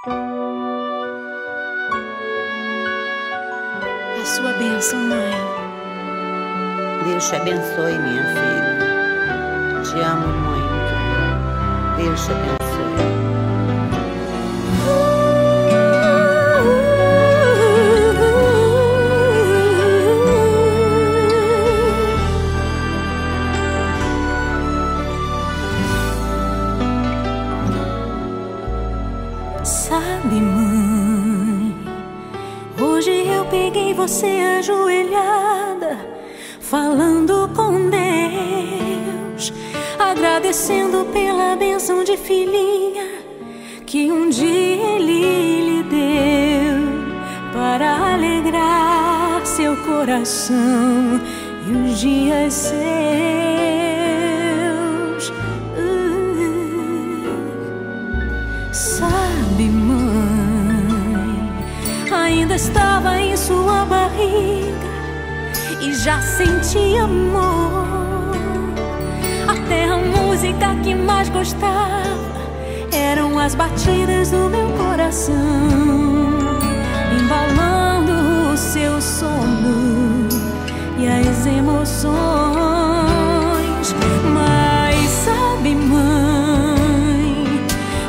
A sua bênção, mãe. Deus te abençoe, minha filha. Te amo muito. Deus te abençoe. Sabe, mãe, hoje eu peguei você ajoelhada, falando com Deus, agradecendo pela bênção de filhinha que um dia Ele lhe deu, para alegrar seu coração e os dias seus. Sabe, mãe, ainda estava em sua barriga e já sentia amor. Até a música que mais gostava eram as batidas do meu coração, embalando o seu sono e as emoções. Mas sabe, mãe,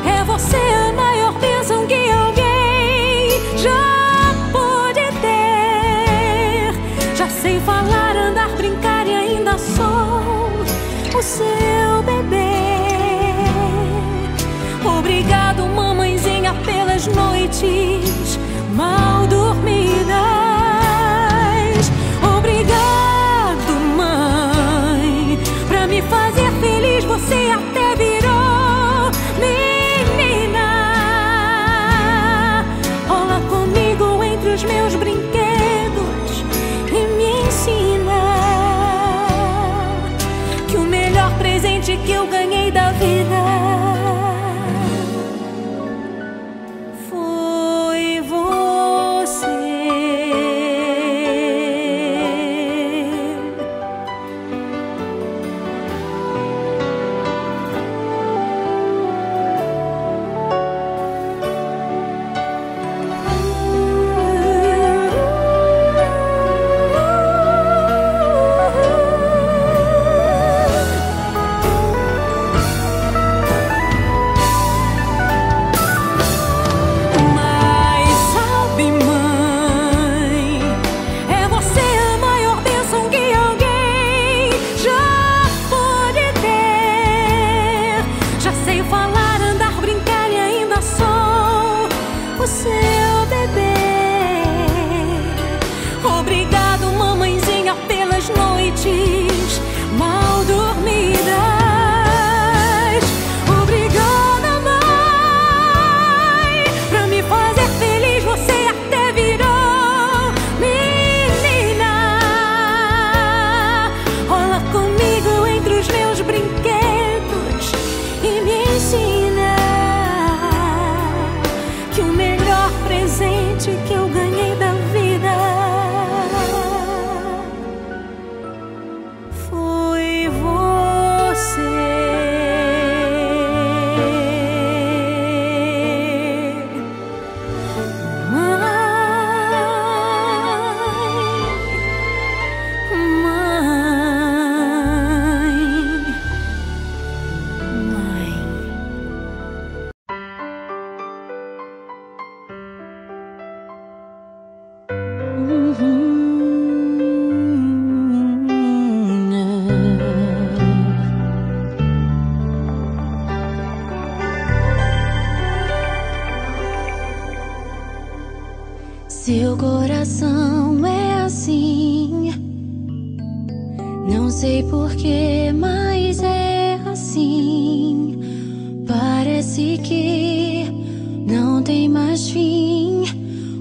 é você a maior bênção que alguém já pôde ter. Já sei falar, andar, brincar e ainda sou o seu bebê. Obrigado, mamãezinha, pelas noites mal dormidas. Obrigado, mãe, pra me fazer feliz. Você até virou menina. Rola comigo entre os meus brinquedos e me ensina que o melhor presente que eu ganhei da vida foi você. Mal dormidas. Obrigada, mãe, pra me fazer feliz. Você até virou menina. Rola comigo entre os meus brinquedos e me ensina que o melhor presente que eu ganhei da vida foi você. Seu coração é assim, não sei porquê, mas é assim. Parece que não tem mais fim,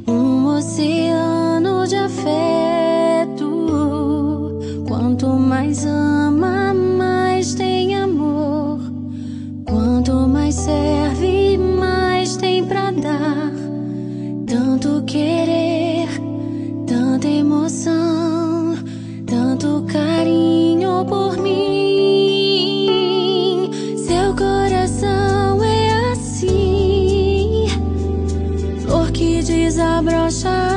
um oceano de afeto. Quanto mais ama, mais tem amor. Quanto mais serve, mais tem pra dar. Tanto querer, tanta emoção, tanto carinho por mim. Seu coração é assim. flor que desabrocha